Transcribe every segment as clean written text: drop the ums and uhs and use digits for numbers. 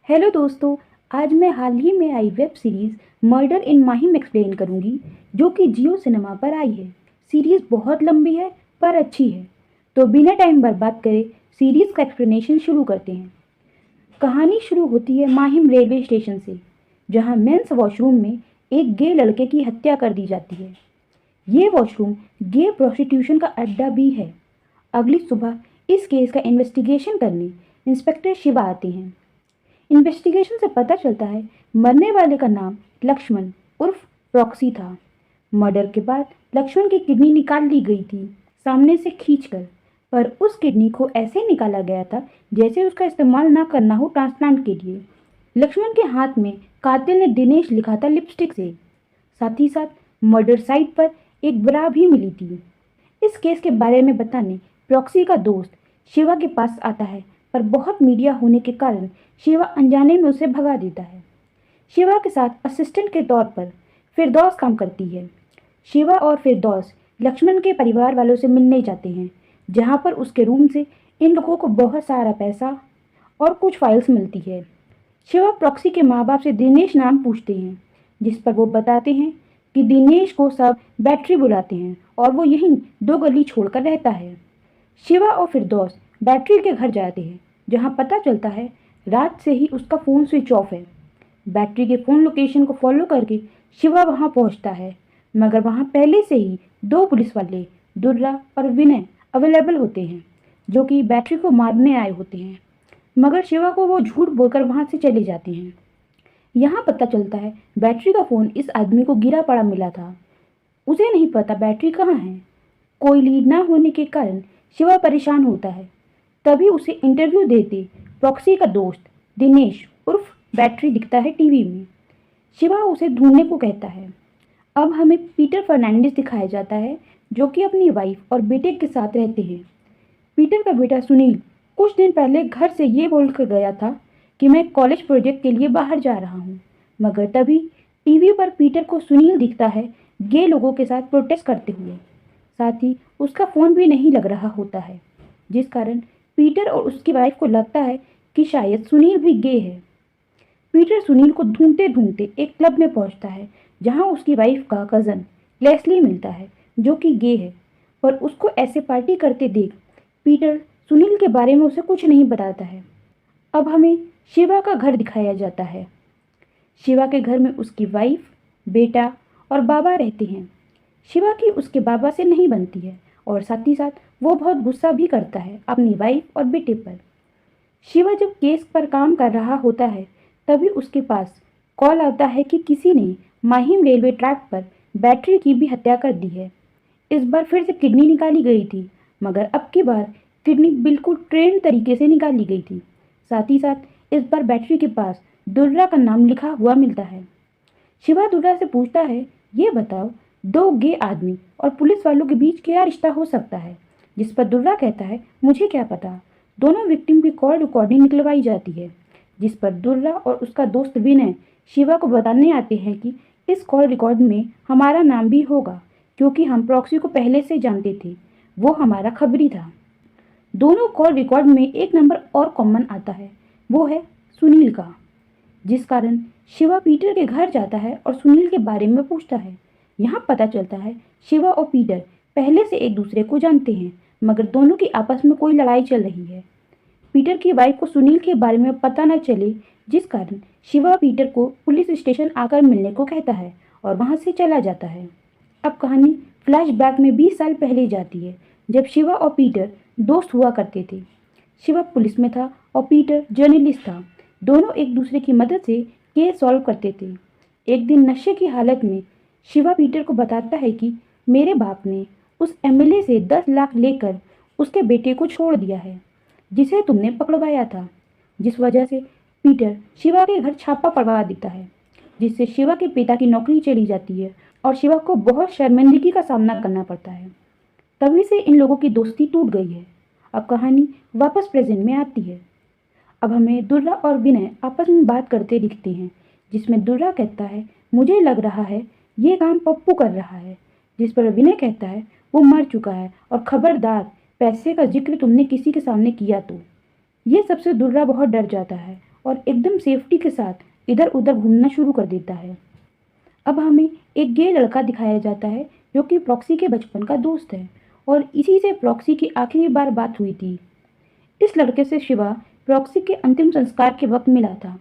Hello दोस्तों। आज मैं हाल ही में आई वेब सीरीज़ मर्डर इन माहिम एक्सप्लेन करूंगी, जो कि जियो सिनेमा पर आई है। सीरीज़ बहुत लंबी है पर अच्छी है। तो बिना टाइम बर्बाद करे सीरीज़ का एक्सप्लेनेशन शुरू करते हैं। कहानी शुरू होती है माहिम रेलवे स्टेशन से, जहां मेंस वॉशरूम में एक गे लड़के की हत्या कर दी जाती है। ये वॉशरूम गे प्रोस्टिट्यूशन का अड्डा भी है। अगली सुबह इस केस का इन्वेस्टिगेशन करने इंस्पेक्टर शिवा आते हैं। इन्वेस्टिगेशन से पता चलता है मरने वाले का नाम लक्ष्मण उर्फ प्रॉक्सी था। मर्डर के बाद लक्ष्मण की किडनी निकाल ली गई थी, सामने से खींचकर, पर उस किडनी को ऐसे निकाला गया था जैसे उसका इस्तेमाल ना करना हो ट्रांसप्लांट के लिए। लक्ष्मण के हाथ में कातिल ने दिनेश लिखा था लिपस्टिक से। साथ ही साथ मर्डर साइट पर एक ब्रा भी मिली थी। इस केस के बारे में बताने प्रॉक्सी का दोस्त शिवा के पास आता है, पर बहुत मीडिया होने के कारण शिवा अनजाने में उसे भगा देता है। शिवा के साथ असिस्टेंट के तौर पर फिरदौस काम करती है। शिवा और फिरदौस लक्ष्मण के परिवार वालों से मिलने जाते हैं, जहां पर उसके रूम से इन लोगों को बहुत सारा पैसा और कुछ फाइल्स मिलती है। शिवा प्रॉक्सी के माँ बाप से दिनेश नाम पूछते हैं, जिस पर वो बताते हैं कि दिनेश को सब बैटरी बुलाते हैं और वो यहीं 2 गली छोड़कर रहता है। शिवा और फिरदौस बैटरी के घर जाते हैं, जहां पता चलता है रात से ही उसका फ़ोन स्विच ऑफ है। बैटरी के फ़ोन लोकेशन को फॉलो करके शिवा वहां पहुंचता है, मगर वहां पहले से ही 2 पुलिस वाले दुर्गा और विनय अवेलेबल होते हैं, जो कि बैटरी को मारने आए होते हैं। मगर शिवा को वो झूठ बोलकर वहां से चले जाते हैं। यहाँ पता चलता है बैटरी का फ़ोन इस आदमी को गिरा पड़ा मिला था। उसे नहीं पता बैटरी कहाँ है। कोई लीड ना होने के कारण शिवा परेशान होता है। तभी उसे इंटरव्यू देते प्रॉक्सी का दोस्त दिनेश उर्फ बैटरी दिखता है टीवी में। शिवा उसे ढूंढने को कहता है। अब हमें पीटर फर्नांडिस दिखाया जाता है, जो कि अपनी वाइफ और बेटे के साथ रहते हैं। पीटर का बेटा सुनील कुछ दिन पहले घर से ये बोलकर गया था कि मैं कॉलेज प्रोजेक्ट के लिए बाहर जा रहा हूँ, मगर तभी टीवी पर पीटर को सुनील दिखता है गे लोगों के साथ प्रोटेस्ट करते हुए। साथ ही उसका फ़ोन भी नहीं लग रहा होता है, जिस कारण पीटर और उसकी वाइफ को लगता है कि शायद सुनील भी गे है। पीटर सुनील को ढूंढते ढूंढते एक क्लब में पहुंचता है, जहां उसकी वाइफ का कज़न लेस्ली मिलता है, जो कि गे है। पर उसको ऐसे पार्टी करते देख पीटर सुनील के बारे में उसे कुछ नहीं बताता है। अब हमें शिवा का घर दिखाया जाता है। शिवा के घर में उसकी वाइफ, बेटा और बाबा रहते हैं। शिवा की उसके बाबा से नहीं बनती है और साथ ही साथ वो बहुत गुस्सा भी करता है अपनी वाइफ और बेटे पर। शिवा जब केस पर काम कर रहा होता है, तभी उसके पास कॉल आता है कि किसी ने माहिम रेलवे ट्रैक पर बैटरी की भी हत्या कर दी है। इस बार फिर से किडनी निकाली गई थी, मगर अब की बार किडनी बिल्कुल ट्रेंड तरीके से निकाली गई थी। साथ ही साथ इस बार बैटरी के पास दुर्गा का नाम लिखा हुआ मिलता है। शिवा दुर्गा से पूछता है, ये बताओ 2 गे आदमी और पुलिस वालों के बीच क्या रिश्ता हो सकता है? जिस पर दुर्गा कहता है, मुझे क्या पता। दोनों विक्टिम की कॉल रिकॉर्डिंग निकलवाई जाती है, जिस पर दुर्गा और उसका दोस्त विनय शिवा को बताने आते हैं कि इस कॉल रिकॉर्ड में हमारा नाम भी होगा, क्योंकि हम प्रॉक्सी को पहले से जानते थे, वो हमारा खबरी था। दोनों कॉल रिकॉर्ड में एक नंबर और कॉमन आता है, वो है सुनील का, जिस कारण शिवा पीटर के घर जाता है और सुनील के बारे में पूछता है। यहाँ पता चलता है शिवा और पीटर पहले से एक दूसरे को जानते हैं, मगर दोनों की आपस में कोई लड़ाई चल रही है। पीटर की वाइफ को सुनील के बारे में पता न चले, जिस कारण शिवा पीटर को पुलिस स्टेशन आकर मिलने को कहता है और वहाँ से चला जाता है। अब कहानी फ्लैशबैक में 20 साल पहले जाती है, जब शिवा और पीटर दोस्त हुआ करते थे। शिवा पुलिस में था और पीटर जर्नलिस्ट था। दोनों एक दूसरे की मदद से केस सॉल्व करते थे। एक दिन नशे की हालत में शिवा पीटर को बताता है कि मेरे बाप ने उस एमएलए से 10 लाख लेकर उसके बेटे को छोड़ दिया है, जिसे तुमने पकड़वाया था। जिस वजह से पीटर शिवा के घर छापा पड़वा देता है, जिससे शिवा के पिता की नौकरी चली जाती है और शिवा को बहुत शर्मिंदगी का सामना करना पड़ता है। तभी से इन लोगों की दोस्ती टूट गई है। अब कहानी वापस प्रेजेंट में आती है। अब हमें दुर्गा और विनय आपस में बात करते दिखते हैं, जिसमें दुर्गा कहता है, मुझे लग रहा है ये काम पप्पू कर रहा है। जिस पर विनय कहता है, वो मर चुका है और खबरदार पैसे का जिक्र तुमने किसी के सामने किया तो। ये सबसे दुर्गा बहुत डर जाता है और एकदम सेफ्टी के साथ इधर उधर घूमना शुरू कर देता है। अब हमें एक गे लड़का दिखाया जाता है जो कि प्रॉक्सी के बचपन का दोस्त है और इसी से प्रॉक्सी की आखिरी बार बात हुई थी। इस लड़के से शिवा प्रॉक्सी के अंतिम संस्कार के वक्त मिला था।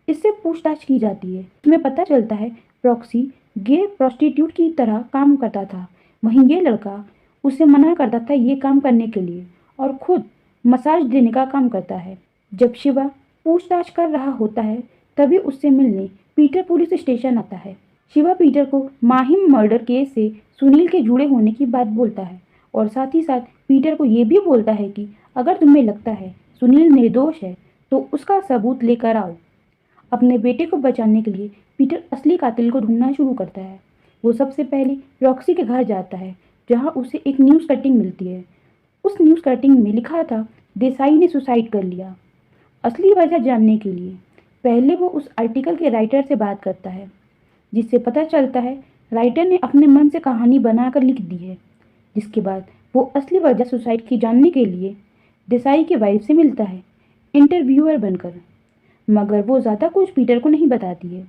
इससे पूछताछ की जाती है। इसमें पता चलता है प्रॉक्सी गे प्रोस्टिट्यूट की तरह काम करता था। वहीं ये लड़का उसे मना करता था ये काम करने के लिए और खुद मसाज देने का काम करता है। जब शिवा पूछताछ कर रहा होता है तभी उससे मिलने पीटर पुलिस स्टेशन आता है। शिवा पीटर को माहिम मर्डर केस से सुनील के जुड़े होने की बात बोलता है और साथ ही साथ पीटर को ये भी बोलता है कि अगर तुम्हें लगता है सुनील निर्दोष है तो उसका सबूत लेकर आओ। अपने बेटे को बचाने के लिए पीटर असली कातिल को ढूंढना शुरू करता है। वो सबसे पहले रॉक्सी के घर जाता है जहां उसे एक न्यूज़ कटिंग मिलती है। उस न्यूज़ कटिंग में लिखा था देसाई ने सुसाइड कर लिया। असली वजह जानने के लिए पहले वो उस आर्टिकल के राइटर से बात करता है जिससे पता चलता है राइटर ने अपने मन से कहानी बनाकर लिख दी है। जिसके बाद वो असली वजह सुसाइड की जानने के लिए देसाई की वाइफ से मिलता है इंटरव्यूअर बनकर, मगर वो ज़्यादा कुछ पीटर को नहीं बताती है।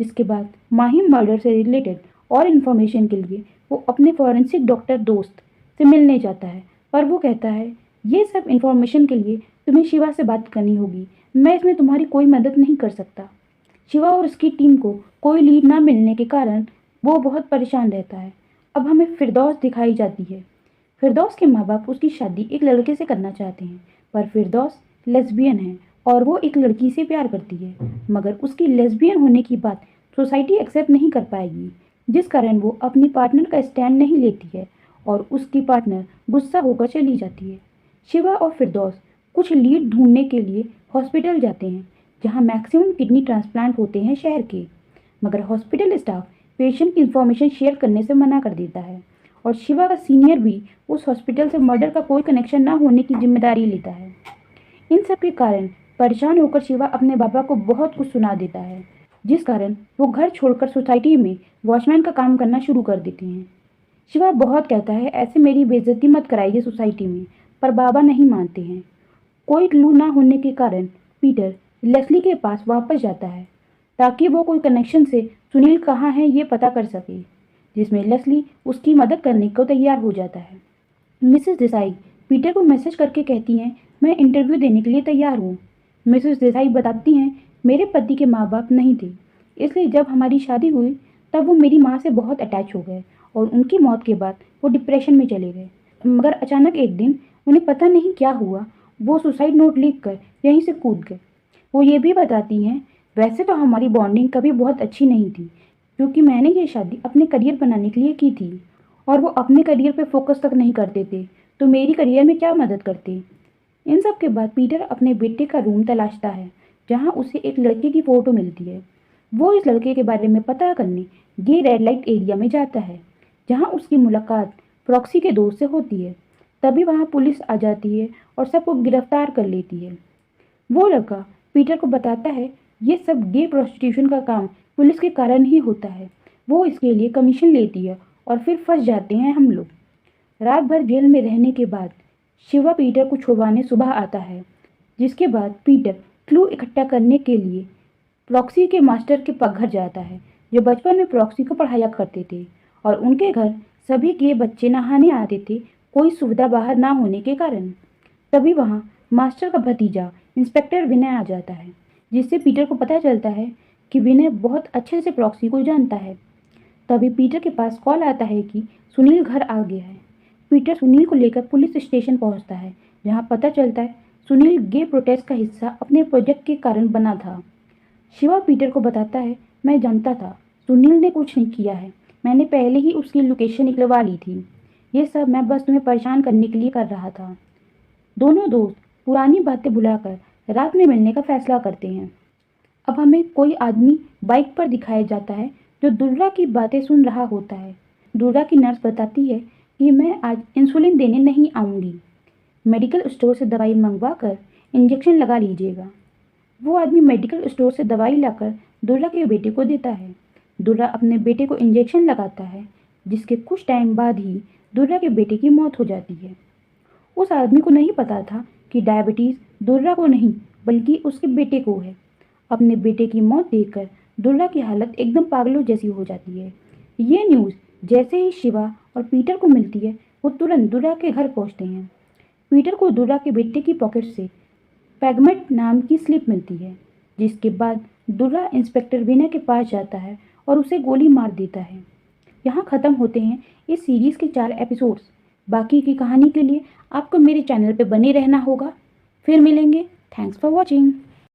इसके बाद माहिम मर्डर से रिलेटेड और इन्फॉर्मेशन के लिए वो अपने फॉरेंसिक डॉक्टर दोस्त से मिलने जाता है, पर वो कहता है ये सब इन्फॉर्मेशन के लिए तुम्हें शिवा से बात करनी होगी, मैं इसमें तुम्हारी कोई मदद नहीं कर सकता। शिवा और उसकी टीम को कोई लीड ना मिलने के कारण वो बहुत परेशान रहता है। अब हमें फिरदौस दिखाई जाती है। फिरदौस के माँ बाप उसकी शादी एक लड़के से करना चाहते हैं, पर फिरदौस लेस्बियन है और वो एक लड़की से प्यार करती है, मगर उसकी लेस्बियन होने की बात सोसाइटी एक्सेप्ट नहीं कर पाएगी, जिस कारण वो अपनी पार्टनर का स्टैंड नहीं लेती है और उसकी पार्टनर गुस्सा होकर चली जाती है। शिवा और फिरदौस कुछ लीड ढूंढने के लिए हॉस्पिटल जाते हैं जहां मैक्सिमम किडनी ट्रांसप्लांट होते हैं शहर के, मगर हॉस्पिटल स्टाफ पेशेंट की इंफॉर्मेशन शेयर करने से मना कर देता है और शिवा का सीनियर भी उस हॉस्पिटल से मर्डर का कोई कनेक्शन ना होने की जिम्मेदारी लेता है। इन सब के कारण परेशान होकर शिवा अपने पापा को बहुत कुछ सुना देता है, जिस कारण वो घर छोड़कर सोसाइटी में वॉचमैन का काम करना शुरू कर देते हैं। शिवा बहुत कहता है ऐसे मेरी बेइज्जती मत कराइए सोसाइटी में, पर बाबा नहीं मानते हैं। कोई क्लू ना होने के कारण पीटर लेस्ली के पास वापस जाता है ताकि वो कोई कनेक्शन से सुनील कहाँ है ये पता कर सके, जिसमें लेस्ली उसकी मदद करने को तैयार हो जाता है। मिसेस देसाई पीटर को मैसेज करके कहती हैं मैं इंटरव्यू देने के लिए तैयार हूँ। मिसेस देसाई बताती हैं मेरे पति के माँ बाप नहीं थे, इसलिए जब हमारी शादी हुई तब वो मेरी माँ से बहुत अटैच हो गए और उनकी मौत के बाद वो डिप्रेशन में चले गए, मगर अचानक एक दिन उन्हें पता नहीं क्या हुआ, वो सुसाइड नोट लिखकर यहीं से कूद गए। वो ये भी बताती हैं वैसे तो हमारी बॉन्डिंग कभी बहुत अच्छी नहीं थी क्योंकि मैंने ये शादी अपने करियर बनाने के लिए की थी और वो अपने करियर पे फोकस तक नहीं करते थे, तो मेरी करियर में क्या मदद करते। इन सब के बाद पीटर अपने बेटे का रूम तलाशता है जहाँ उसे एक लड़के की फ़ोटो मिलती है। वो इस लड़के के बारे में पता करने गे रेड लाइट एरिया में जाता है जहाँ उसकी मुलाकात प्रॉक्सी के दोस्त से होती है। तभी वहाँ पुलिस आ जाती है और सबको गिरफ्तार कर लेती है। वो लड़का पीटर को बताता है ये सब गे प्रोस्टिट्यूशन का काम पुलिस के कारण ही होता है, वो इसके लिए कमीशन लेती है और फिर फंस जाते हैं हम लोग। रात भर जेल में रहने के बाद शिवा पीटर को छुड़वाने सुबह आता है, जिसके बाद पीटर क्लू इकट्ठा करने के लिए प्रॉक्सी के मास्टर के घर जाता है जो बचपन में प्रॉक्सी को पढ़ाया करते थे और उनके घर सभी गे बच्चे नहाने आते थे कोई सुविधा बाहर ना होने के कारण। तभी वहाँ मास्टर का भतीजा इंस्पेक्टर विनय आ जाता है, जिससे पीटर को पता चलता है कि विनय बहुत अच्छे से प्रॉक्सी को जानता है। तभी पीटर के पास कॉल आता है कि सुनील घर आ गया है। पीटर सुनील को लेकर पुलिस स्टेशन पहुंचता है जहां पता चलता है सुनील गे प्रोटेस्ट का हिस्सा अपने प्रोजेक्ट के कारण बना था। शिवा पीटर को बताता है मैं जानता था सुनील ने कुछ नहीं किया है, मैंने पहले ही उसकी लोकेशन निकलवा ली थी, ये सब मैं बस तुम्हें परेशान करने के लिए कर रहा था। दोनों दोस्त पुरानी बातें भुलाकर रात में मिलने का फैसला करते हैं। अब हमें कोई आदमी बाइक पर दिखाया जाता है जो दुर्गा की बातें सुन रहा होता है। दुर्गा की नर्स बताती है कि मैं आज इंसुलिन देने नहीं आऊँगी, मेडिकल स्टोर से दवाई मंगवा कर इंजेक्शन लगा लीजिएगा। वो आदमी मेडिकल स्टोर से दवाई लाकर दुर्गा के बेटे को देता है। दुर्गा अपने बेटे को इंजेक्शन लगाता है, जिसके कुछ टाइम बाद ही दुर्गा के बेटे की मौत हो जाती है। उस आदमी को नहीं पता था कि डायबिटीज़ दुर्गा को नहीं बल्कि उसके बेटे को है। अपने बेटे की मौत देखकर दुर्गा की हालत एकदम पागलों जैसी हो जाती है। ये न्यूज़ जैसे ही शिवा और पीटर को मिलती है, वो तुरंत दुर्गा के घर पहुंचते हैं। पीटर को दुर्गा के बेटे की पॉकेट से पैगमेट नाम की स्लिप मिलती है, जिसके बाद दुर्गा इंस्पेक्टर विनय के पास जाता है और उसे गोली मार देता है। यहाँ ख़त्म होते हैं इस सीरीज़ के 4 एपिसोड्स। बाकी की कहानी के लिए आपको मेरे चैनल पे बने रहना होगा। फिर मिलेंगे। Thanks for watching.